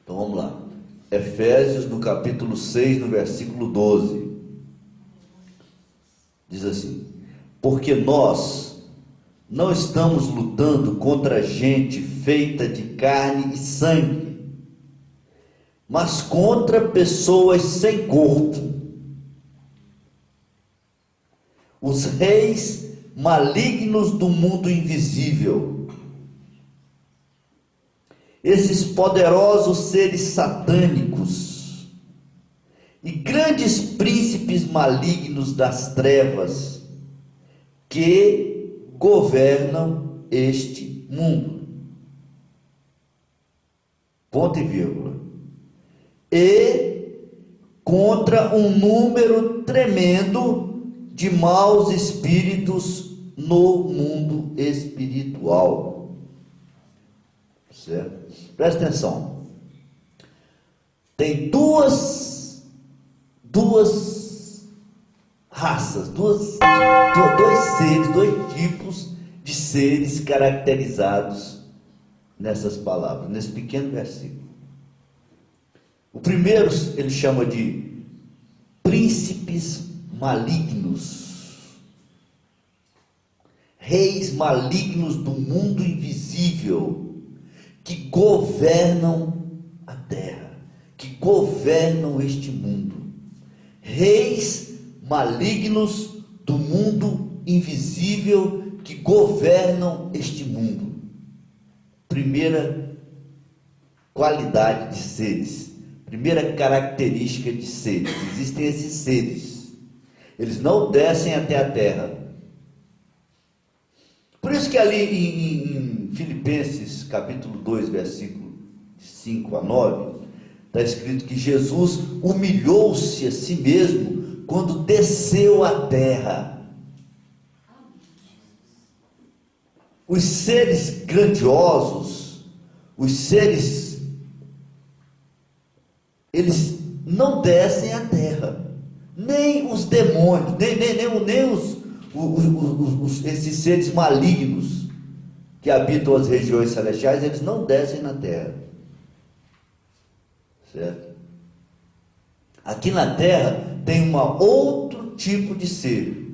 Então vamos lá. Efésios, no capítulo 6, no versículo 12. Diz assim: porque nós não estamos lutando contra gente feita de carne e sangue, mas contra pessoas sem corpo, os reis malignos do mundo invisível, esses poderosos seres satânicos e grandes príncipes malignos das trevas que governam este mundo. Ponto e vírgula. E contra um número tremendo de maus espíritos no mundo espiritual. Certo? Presta atenção. Tem duas raças, dois seres, dois tipos de seres caracterizados nessas palavras, nesse pequeno versículo. O primeiro ele chama de príncipes malignos, reis malignos do mundo invisível, que governam a terra, que governam este mundo. Reis malignos do mundo invisível que governam este mundo. Primeira qualidade de seres, primeira característica de seres. Existem esses seres, eles não descem até a terra. Por isso que ali em Filipenses capítulo 2, versículo 5 a 9, está escrito que Jesus humilhou-se a si mesmo quando desceu à terra. Os seres grandiosos, os seres, eles não descem à terra, nem os demônios, esses seres malignos que habitam as regiões celestiais, eles não descem na terra, certo? Aqui na terra tem outro tipo de ser,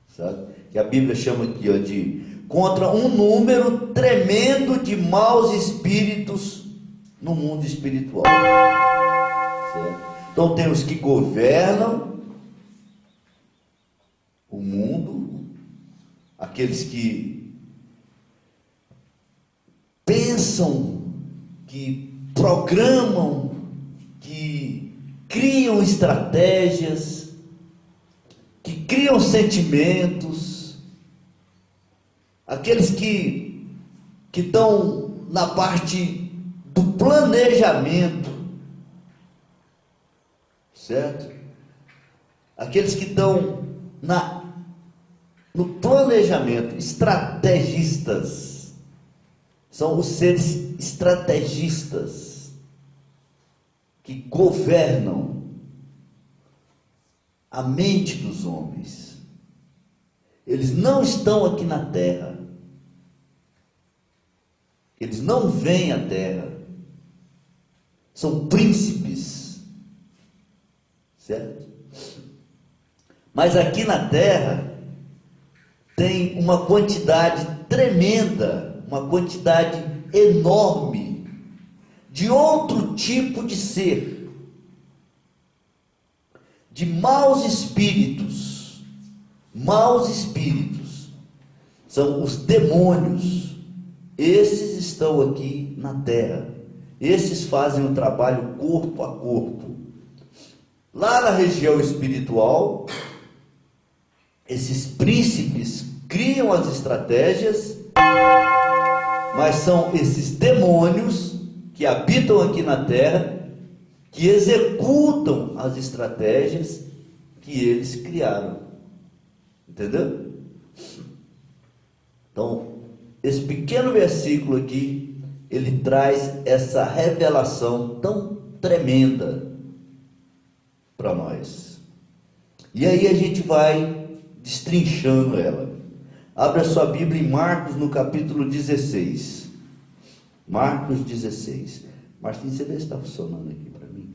sabe? Que a Bíblia chama aqui de contra um número tremendo de maus espíritos no mundo espiritual, certo? Então tem os que governam o mundo, aqueles que pensam, que programam, que criam estratégias, que criam sentimentos, aqueles que estão na parte do planejamento, certo? Aqueles que estão no planejamento, estrategistas, são os seres estrategistas que governam a mente dos homens. Eles não estão aqui na terra, eles não vêm à terra, são príncipes, certo? Mas aqui na terra tem uma quantidade tremenda, uma quantidade enorme de outro tipo de ser, de maus espíritos. Maus espíritos são os demônios. Esses estão aqui na terra, esses fazem o trabalho corpo a corpo. Lá na região espiritual, esses príncipes criam as estratégias, mas são esses demônios que habitam aqui na terra que executam as estratégias que eles criaram. Entendeu? Então, esse pequeno versículo aqui, ele traz essa revelação tão tremenda para nós. E aí a gente vai destrinchando ela. Abra sua Bíblia em Marcos, no capítulo 16. Marcos 16. Martins, você vê se está funcionando aqui para mim.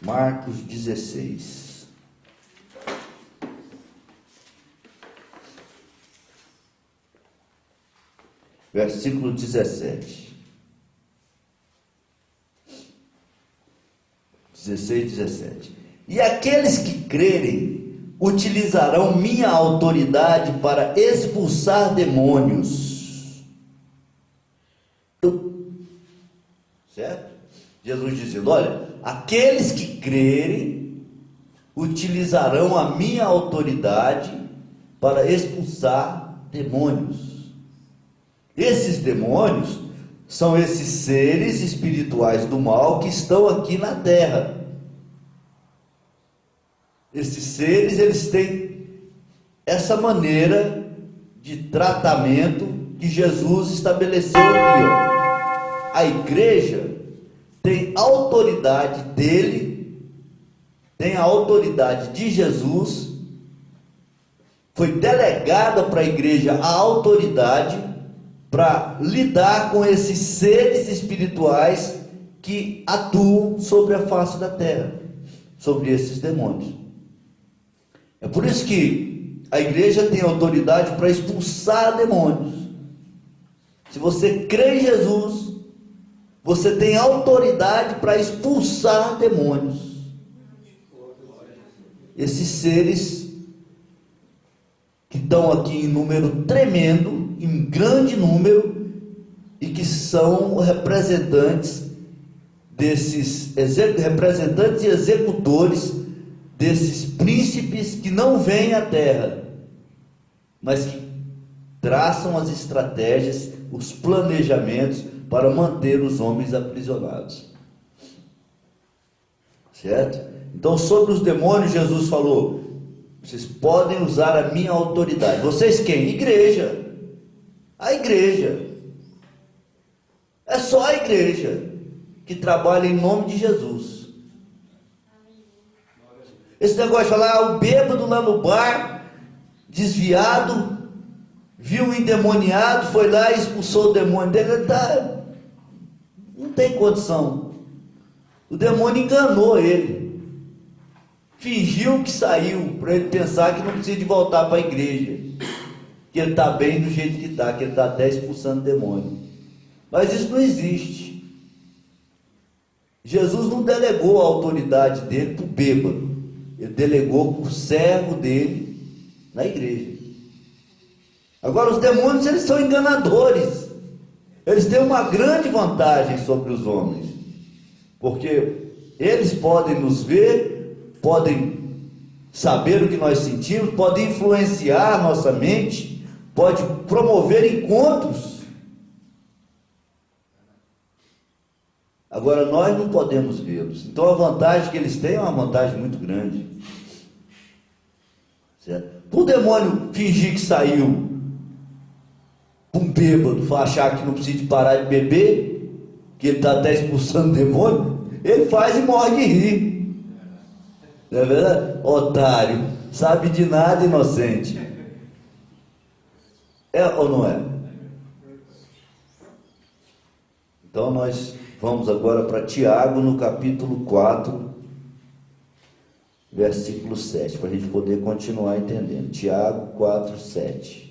Marcos 16. Versículo 17. 16, 17. E aqueles que crerem utilizarão minha autoridade para expulsar demônios. Certo? Jesus dizendo, olha, aqueles que crerem utilizarão a minha autoridade para expulsar demônios. Esses demônios são esses seres espirituais do mal que estão aqui na terra. Esses seres, eles têm essa maneira de tratamento que Jesus estabeleceu aqui, ó. A igreja tem autoridade dele, tem a autoridade de Jesus, foi delegada para a igreja a autoridade para lidar com esses seres espirituais que atuam sobre a face da terra, sobre esses demônios. É por isso que a igreja tem autoridade para expulsar demônios. Se você crê em Jesus, você tem autoridade para expulsar demônios. Esses seres que estão aqui em número tremendo, em grande número, e que são representantes representantes e executores desses príncipes que não vêm à terra, mas que traçam as estratégias, os planejamentos para manter os homens aprisionados. Certo? Então, sobre os demônios, Jesus falou, vocês podem usar a minha autoridade. Vocês quem? Igreja. A igreja. É só a igreja que trabalha em nome de Jesus. Esse negócio de falar, o bêbado lá no bar, desviado, viu um endemoniado, foi lá e expulsou o demônio dele, não tem condição. O demônio enganou ele, fingiu que saiu, para ele pensar que não precisa de voltar para a igreja, que ele está bem do jeito que está, que ele está até expulsando o demônio. Mas isso não existe. Jesus não delegou a autoridade dele para o bêbado, ele delegou para o servo dele na igreja. Agora, os demônios, eles são enganadores, eles têm uma grande vantagem sobre os homens, porque eles podem nos ver, podem saber o que nós sentimos, podem influenciar a nossa mente, pode promover encontros. Agora, nós não podemos vê-los. Então, a vantagem que eles têm é uma vantagem muito grande. Certo? Para o demônio fingir que saiu, um bêbado achar que não precisa de parar de beber, que ele está até expulsando o demônio, ele faz e morre de rir. Não é verdade? Otário, sabe de nada, inocente. É ou não é? Então nós vamos agora para Tiago, no capítulo 4, versículo 7, para a gente poder continuar entendendo. Tiago 4, 7.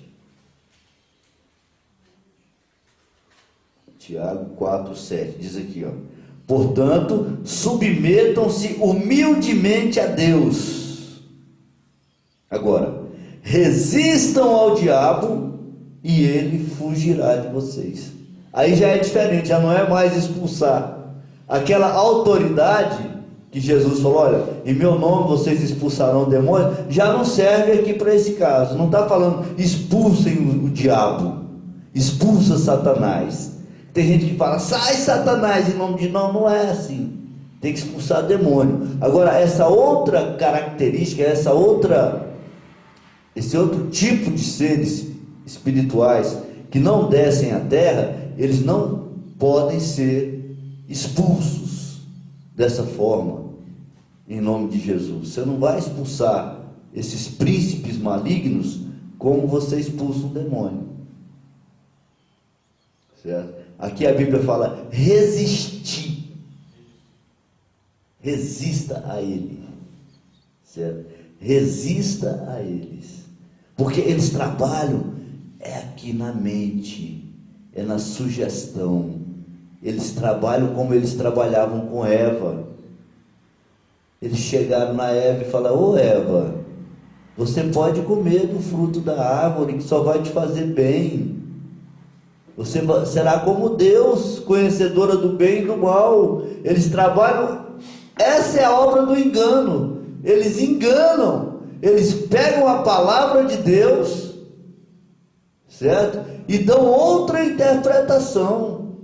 Tiago 4, 7, diz aqui, ó. Portanto, submetam-se humildemente a Deus. Agora, resistam ao diabo e ele fugirá de vocês. Aí já é diferente, já não é mais expulsar. Aquela autoridade que Jesus falou, olha, em meu nome vocês expulsarão demônios, já não serve aqui para esse caso. Não está falando expulsem o diabo, expulsa Satanás. Tem gente que fala, sai Satanás em nome de... Não é assim. Tem que expulsar demônio. Agora, essa outra característica, esse outro tipo de seres espirituais que não descem à terra, eles não podem ser expulsos dessa forma, em nome de Jesus. Você não vai expulsar esses príncipes malignos como você expulsa um demônio. Certo? Aqui a Bíblia fala resistir. Resista a ele. Certo? Resista a eles. Porque eles trabalham aqui na mente, na sugestão. Eles trabalham como eles trabalhavam com Eva. Eles chegaram na Eva e falaram: ô Eva, você pode comer do fruto da árvore que só vai te fazer bem. Você será como Deus, conhecedora do bem e do mal. Eles trabalham, essa é a obra do engano. Eles enganam, eles pegam a palavra de Deus, certo? E dão outra interpretação.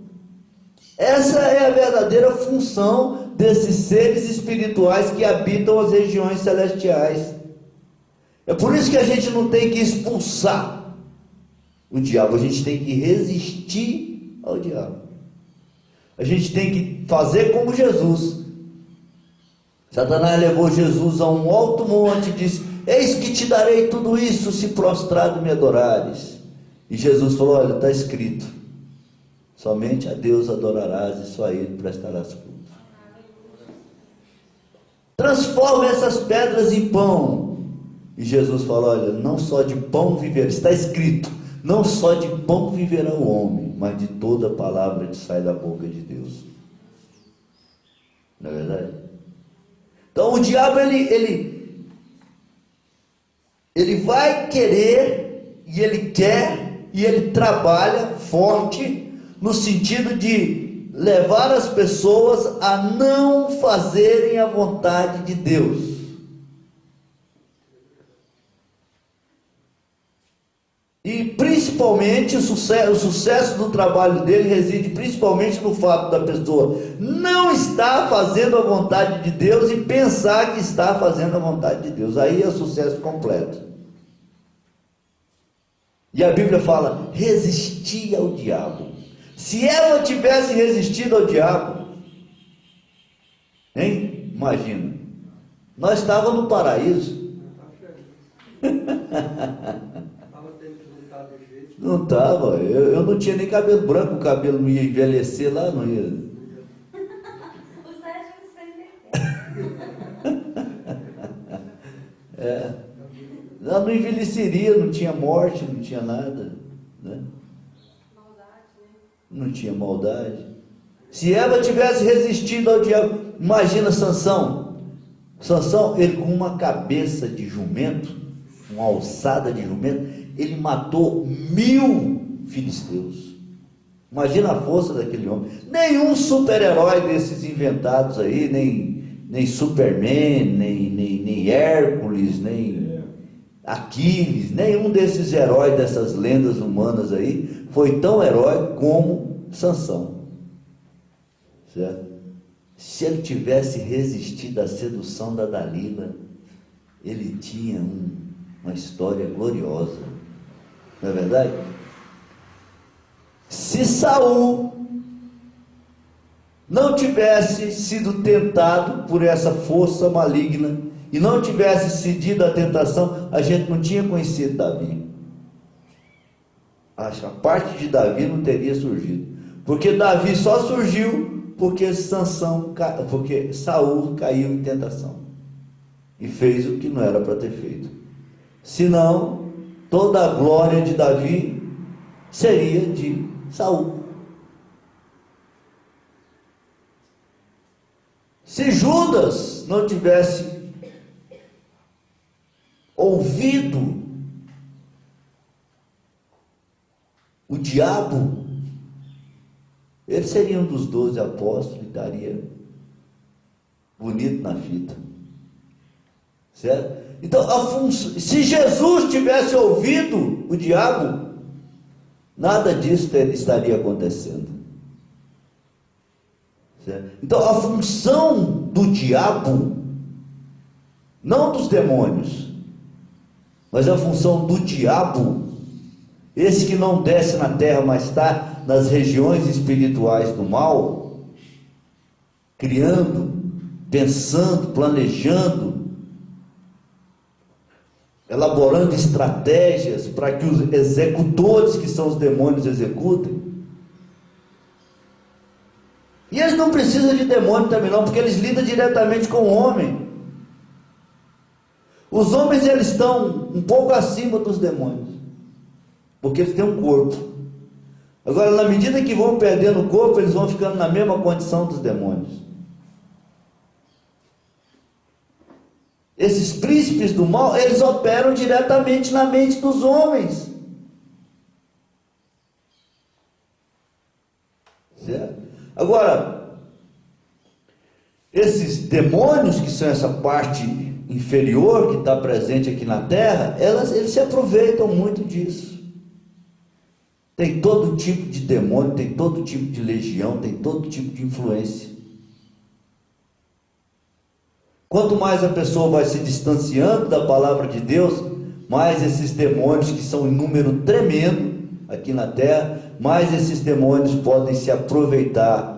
Essa é a verdadeira função desses seres espirituais que habitam as regiões celestiais. É por isso que a gente não tem que expulsar o diabo, a gente tem que resistir ao diabo. A gente tem que fazer como Jesus. Satanás levou Jesus a um alto monte e disse: eis que te darei tudo isso se prostrado me adorares. E Jesus falou: olha, está escrito, somente a Deus adorarás e só a Ele prestarás culto. Transforma essas pedras em pão. E Jesus falou: olha, não só de pão viverá, está escrito, não só de pão viverá o homem, mas de toda palavra que sai da boca de Deus. Não é verdade? Então o diabo ele vai querer, e ele quer, e ele trabalha forte no sentido de levar as pessoas a não fazerem a vontade de Deus. E principalmente o sucesso do trabalho dele reside principalmente no fato da pessoa não estar fazendo a vontade de Deus e pensar que está fazendo a vontade de Deus. Aí é o sucesso completo. E a Bíblia fala: resistir ao diabo. Se Eva tivesse resistido ao diabo, hein? Imagina, nós estávamos no paraíso. Não estava, eu não tinha nem cabelo branco, o cabelo não ia envelhecer lá, não ia. O Sérgio sempre Não envelheceria, não tinha morte, não tinha nada, né? Maldade, né? Não tinha maldade. Se Eva tivesse resistido ao diabo, imagina Sansão. Sansão, ele com uma cabeça de jumento, uma alçada de jumento, ele matou 1000 filisteus. Imagina a força daquele homem. Nenhum super-herói desses inventados aí, nem Superman, nem Hércules, nem Aquiles, nenhum desses heróis dessas lendas humanas aí foi tão herói como Sansão, certo? Se ele tivesse resistido à sedução da Dalila, ele tinha uma história gloriosa, não é verdade? Se Saul não tivesse sido tentado por essa força maligna e não tivesse cedido à tentação, a gente não tinha conhecido Davi. A parte de Davi não teria surgido, porque Davi só surgiu porque Saul caiu em tentação e fez o que não era para ter feito. Senão, toda a glória de Davi seria de Saul. Se Judas não tivesse ouvido o diabo, ele seria um dos 12 apóstolos e daria bonito na fita, certo? Então, se Jesus tivesse ouvido o diabo, nada disso estaria acontecendo, certo? Então, a função do diabo, não dos demônios, mas a função do diabo, esse que não desce na terra, mas está nas regiões espirituais do mal, criando, pensando, planejando, elaborando estratégias para que os executores, que são os demônios, executem. E eles não precisam de demônio também não, porque eles lidam diretamente com o homem. Os homens, eles estão um pouco acima dos demônios, porque eles têm um corpo. Agora, na medida que vão perdendo o corpo, eles vão ficando na mesma condição dos demônios. Esses príncipes do mal, eles operam diretamente na mente dos homens. Certo? Agora, esses demônios, que são essa parte inferior que está presente aqui na terra, eles se aproveitam muito disso. Tem todo tipo de demônio, tem todo tipo de legião, tem todo tipo de influência. Quanto mais a pessoa vai se distanciando da palavra de Deus, mais esses demônios, que são em número tremendo aqui na terra, mais esses demônios podem se aproveitar,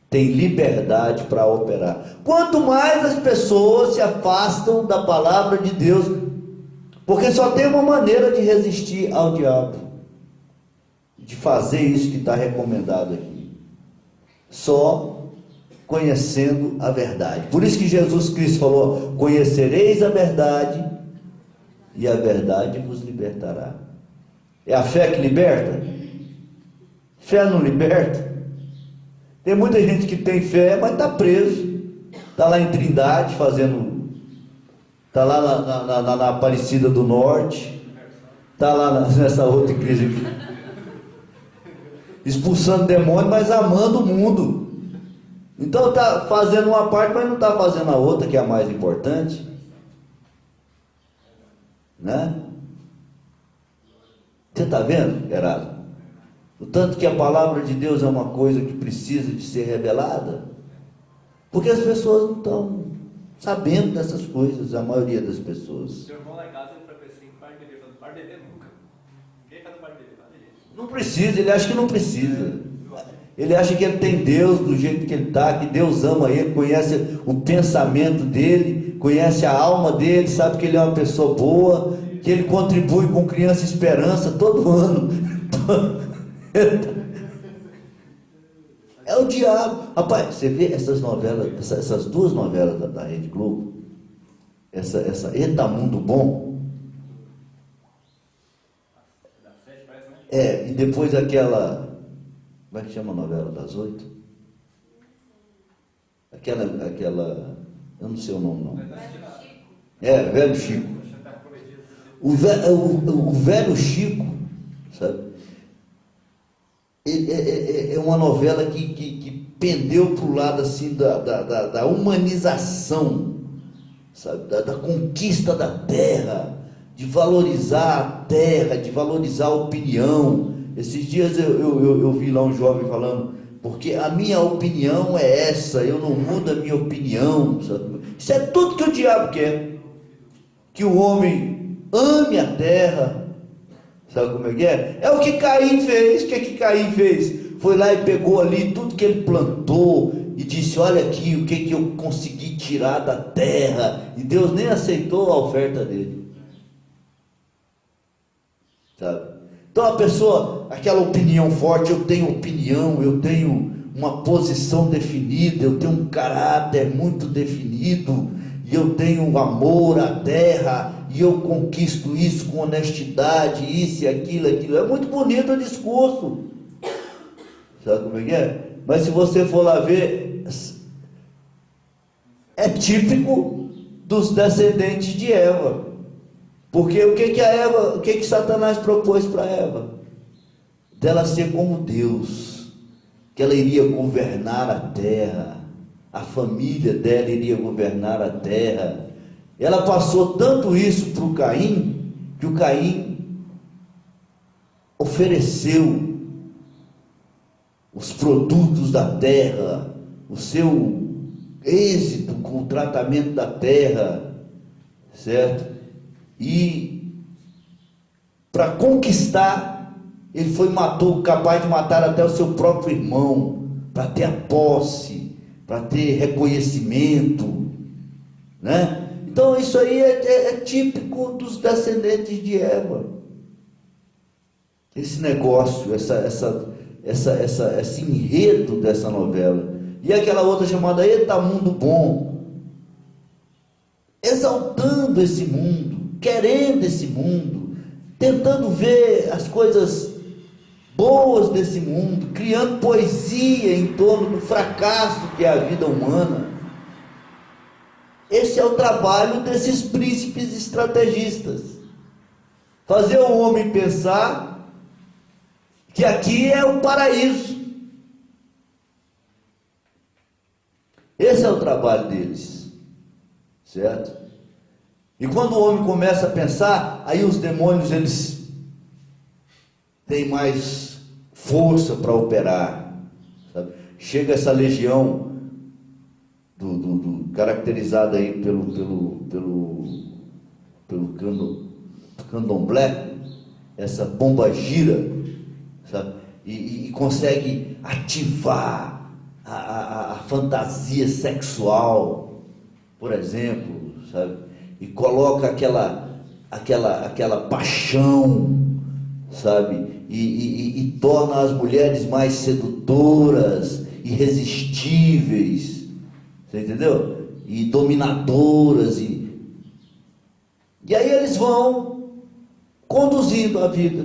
tem liberdade para operar. Quanto mais as pessoas se afastam da palavra de Deus, porque só tem uma maneira de resistir ao diabo, de fazer isso que está recomendado aqui, só conhecendo a verdade. Por isso que Jesus Cristo falou: conhecereis a verdade, e a verdade vos libertará. É a fé que liberta? Fé não liberta. Tem muita gente que tem fé, mas está preso, está lá em Trindade fazendo, está lá na Aparecida do Norte, está lá nessa outra igreja aqui, expulsando demônio, mas amando o mundo. Então está fazendo uma parte, mas não está fazendo a outra, que é a mais importante, né? Você está vendo, Gerardo? O tanto que a palavra de Deus é uma coisa que precisa de ser revelada, porque as pessoas não estão sabendo dessas coisas, a maioria das pessoas. Seu irmão lá em casa, ele foi assim: para beber, para beber nunca. Ninguém faz para beber, para beber. Não precisa, ele acha que não precisa. Ele acha que ele tem Deus do jeito que ele está, que Deus ama ele, conhece o pensamento dele, conhece a alma dele, sabe que ele é uma pessoa boa, que ele contribui com Criança Esperança todo ano. É o diabo. Rapaz, você vê essas novelas, essas duas novelas da Rede Globo, essa Eita Mundo Bom, e depois aquela, como é que chama a novela das 8? Aquela, eu não sei o nome não. Velho Chico. O velho Chico, sabe? É uma novela que pendeu para o lado assim da humanização, sabe? Da conquista da terra, de valorizar a terra, de valorizar a opinião. Esses dias eu vi lá um jovem falando: porque a minha opinião é essa, eu não mudo a minha opinião, sabe? Isso é tudo que o diabo quer, que o homem ame a terra. Sabe como é que é? É o que Caim fez. O que Caim fez? Foi lá e pegou ali tudo que ele plantou e disse: olha aqui o que eu consegui tirar da terra. E Deus nem aceitou a oferta dele, sabe? Então a pessoa, aquela opinião forte: eu tenho opinião, eu tenho uma posição definida, eu tenho um caráter muito definido, e eu tenho amor à terra, e eu conquisto isso com honestidade, isso e aquilo. É muito bonito o discurso, sabe como é que é? Mas se você for lá ver, é típico dos descendentes de Eva. Porque o que Satanás propôs para Eva? Dela ser como Deus, que ela iria governar a terra, a família dela iria governar a terra. Ela passou tanto isso para o Caim, que o Caim ofereceu os produtos da terra, o seu êxito com o tratamento da terra, certo? E para conquistar, ele foi capaz de matar até o seu próprio irmão, para ter a posse, para ter reconhecimento, né? Então isso aí é típico dos descendentes de Eva. Esse negócio, esse enredo dessa novela. E aquela outra chamada Eita Mundo Bom, exaltando esse mundo, querendo esse mundo, tentando ver as coisas boas desse mundo, criando poesia em torno do fracasso que é a vida humana. Esse é o trabalho desses príncipes estrategistas. Fazer o homem pensar que aqui é o paraíso. Esse é o trabalho deles, certo? E quando o homem começa a pensar, aí os demônios, eles têm mais força para operar, sabe? Chega essa legião caracterizada aí pelo candomblé, essa bomba gira, sabe? E consegue ativar a fantasia sexual, por exemplo, sabe? E coloca aquela paixão, sabe? E torna as mulheres mais sedutoras, irresistíveis, você entendeu? E dominadoras, e aí eles vão conduzindo a vida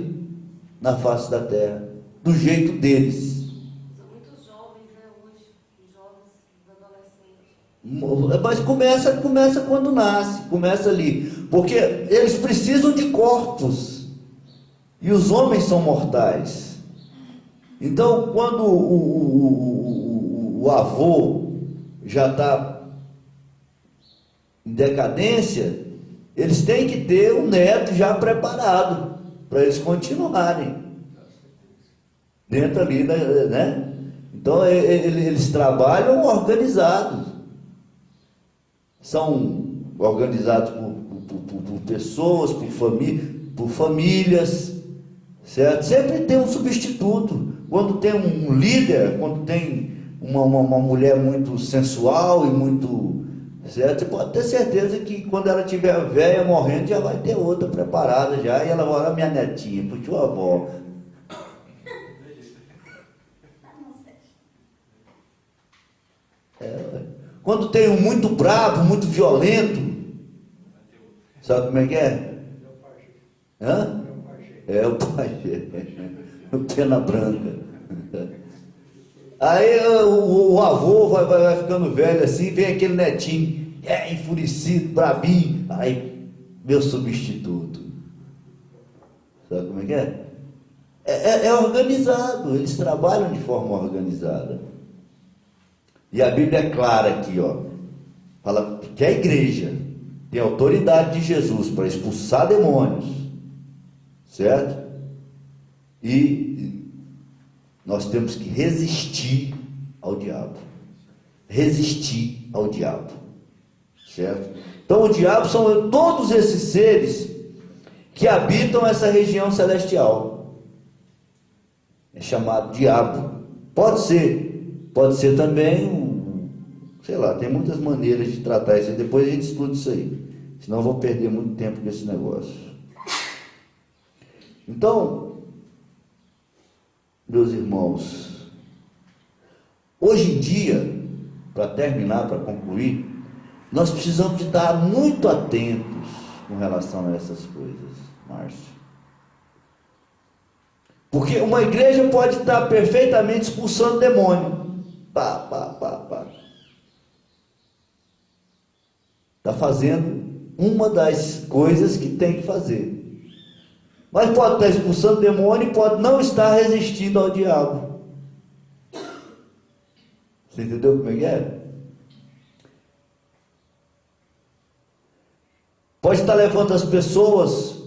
na face da terra, do jeito deles. São muitos jovens, né, hoje, os jovens, adolescentes. Mas começa quando nasce, começa ali, porque eles precisam de corpos, e os homens são mortais. Então, quando o avô já está em decadência, eles têm que ter um neto já preparado, para eles continuarem dentro ali, né? Então, eles trabalham organizados, são organizados por pessoas, por famílias, certo? Sempre tem um substituto. Quando tem um líder, quando tem uma mulher muito sensual e muito, certo? Você pode ter certeza que quando ela estiver velha, morrendo, já vai ter outra preparada já, e ela vai, olha minha netinha, puxou a avó. Quando tem um muito bravo, muito violento, sabe como é que é? Hã? É o pajé, o pena branca. Aí o avô vai ficando velho assim, vem aquele netinho, enfurecido, brabinho, aí meu substituto. Sabe como é que é? É organizado, eles trabalham de forma organizada. E a Bíblia é clara aqui, ó, fala que a igreja tem autoridade de Jesus para expulsar demônios, certo? E nós temos que resistir ao diabo. Resistir ao diabo, certo? Então o diabo são todos esses seres que habitam essa região celestial. É chamado diabo. Pode ser também sei lá, tem muitas maneiras de tratar isso aí. Depois a gente estuda isso aí, senão eu vou perder muito tempo com esse negócio. Então, meus irmãos, hoje em dia, para terminar, para concluir, nós precisamos de estar muito atentos com relação a essas coisas, Márcio. Porque uma igreja pode estar perfeitamente expulsando demônio. Está fazendo uma das coisas que tem que fazer. Mas pode estar expulsando demônio e pode não estar resistindo ao diabo. Você entendeu como é que é? Pode estar levando as pessoas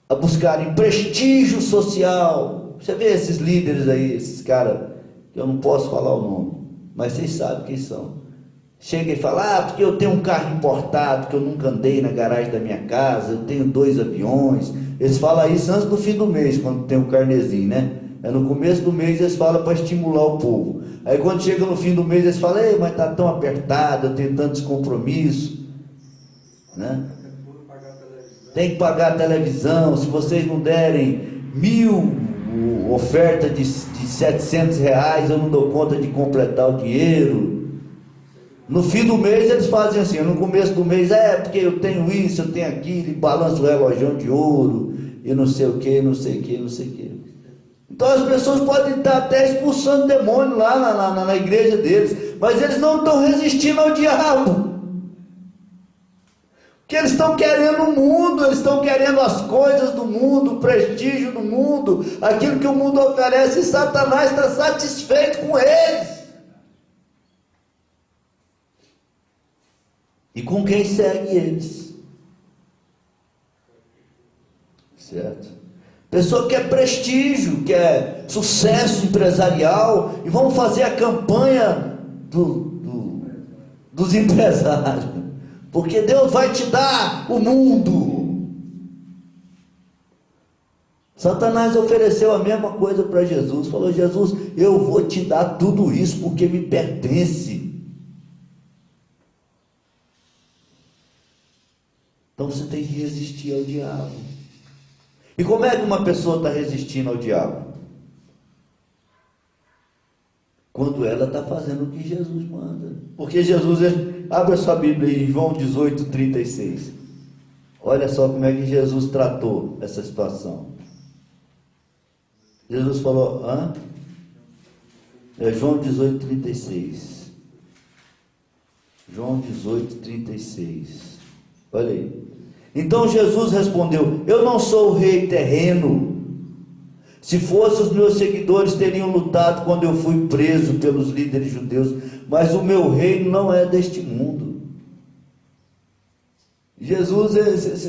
a buscarem prestígio social. Você vê esses líderes aí, esses caras, que eu não posso falar o nome, mas vocês sabem quem são. Chega e fala, porque eu tenho um carro importado, que eu nunca andei na garagem da minha casa, eu tenho 2 aviões. Eles falam isso antes do fim do mês, quando tem o carnezinho, né? No começo do mês eles falam para estimular o povo. Aí quando chega no fim do mês eles falam, mas está tão apertado, eu tenho tantos compromissos, né? Tem que pagar a televisão, se vocês não derem 1.000 oferta de 700 reais, eu não dou conta de completar o dinheiro. No fim do mês eles fazem assim, no começo do mês, porque eu tenho isso, eu tenho aquilo, e balanço o relógio de ouro, e não sei o que, não sei o que, não sei o que. Então as pessoas podem estar até expulsando demônio lá na igreja deles, mas eles não estão resistindo ao diabo. Porque eles estão querendo o mundo, eles estão querendo as coisas do mundo, o prestígio do mundo, aquilo que o mundo oferece, e Satanás está satisfeito com eles. E com quem segue eles. Certo? Pessoa que quer prestígio, quer sucesso empresarial, e vamos fazer a campanha dos empresários, porque Deus vai te dar o mundo. Satanás ofereceu a mesma coisa para Jesus, falou: Jesus, eu vou te dar tudo isso porque me pertence. Então você tem que resistir ao diabo. E como é que uma pessoa está resistindo ao diabo? Quando ela está fazendo o que Jesus manda. Porque Jesus, abre a sua Bíblia em João 18:36. Olha só como é que Jesus tratou essa situação. Jesus falou, João 18:36. João 18:36. Olha aí. Então Jesus respondeu: eu não sou o rei terreno. Se fossem os meus seguidores, teriam lutado quando eu fui preso pelos líderes judeus, mas o meu reino não é deste mundo. Jesus,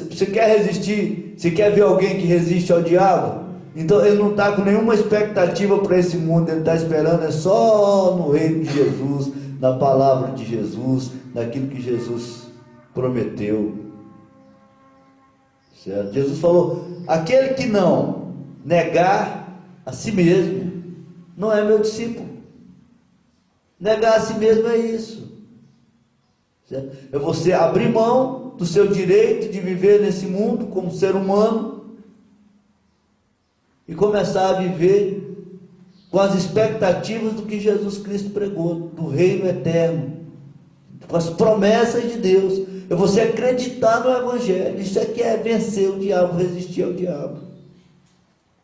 você quer resistir? Você quer ver alguém que resiste ao diabo? Então ele não está com nenhuma expectativa para esse mundo, ele está esperando só no reino de Jesus, na palavra de Jesus, naquilo que Jesus prometeu. Certo? Jesus falou: aquele que não negar a si mesmo não é meu discípulo. Negar a si mesmo é isso. Certo? É você abrir mão do seu direito de viver nesse mundo como ser humano e começar a viver com as expectativas do que Jesus Cristo pregou, do reino eterno, com as promessas de Deus. É você acreditar no Evangelho. Isso aqui é vencer o diabo, resistir ao diabo.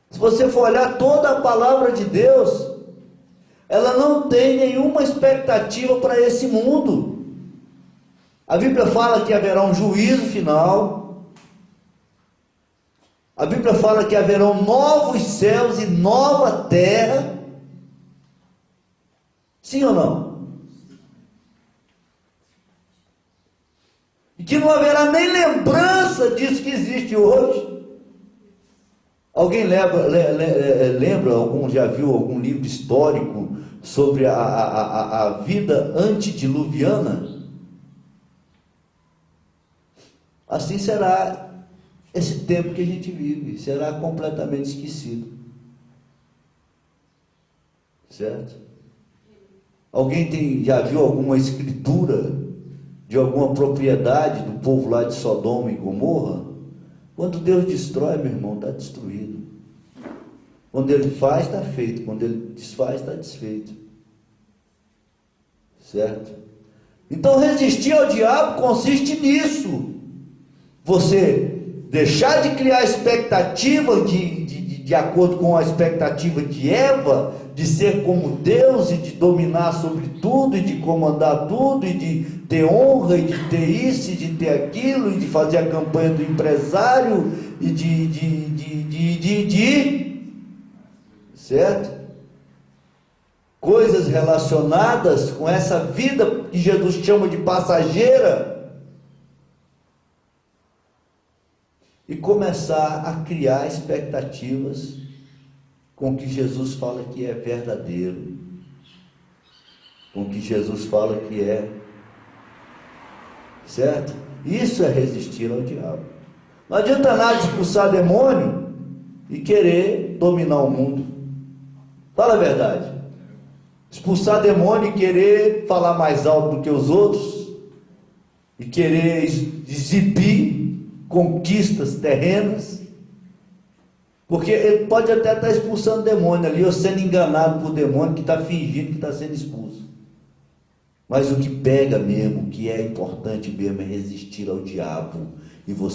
Se você for olhar toda a palavra de Deus, ela não tem nenhuma expectativa para esse mundo. A Bíblia fala que haverá um juízo final. A Bíblia fala que haverão novos céus e nova terra. Sim ou não? E que não haverá nem lembrança disso que existe hoje. Alguém lembra, algum já viu algum livro histórico sobre a vida antediluviana? Assim será esse tempo que a gente vive, será completamente esquecido. Certo? Alguém já viu alguma escritura de alguma propriedade do povo lá de Sodoma e Gomorra? Quando Deus destrói, meu irmão, está destruído. Quando Ele faz, está feito. Quando Ele desfaz, está desfeito. Certo? Então resistir ao diabo consiste nisso. Você deixar de criar expectativa de acordo com a expectativa de Eva, de ser como Deus e de dominar sobre tudo e de comandar tudo e de ter honra e de ter isso e de ter aquilo e de fazer a campanha do empresário e certo? Coisas relacionadas com essa vida que Jesus chama de passageira, e começar a criar expectativas com o que Jesus fala que é verdadeiro, com o que Jesus fala que é certo? Isso é resistir ao diabo. Não adianta nada expulsar demônio e querer dominar o mundo. Fala a verdade. Expulsar demônio e querer falar mais alto do que os outros e querer exibir conquistas terrenas, Porque ele pode até estar expulsando demônio ali, ou sendo enganado por demônio que está fingindo que está sendo expulso. Mas o que pega mesmo, o que é importante mesmo, é resistir ao diabo. E você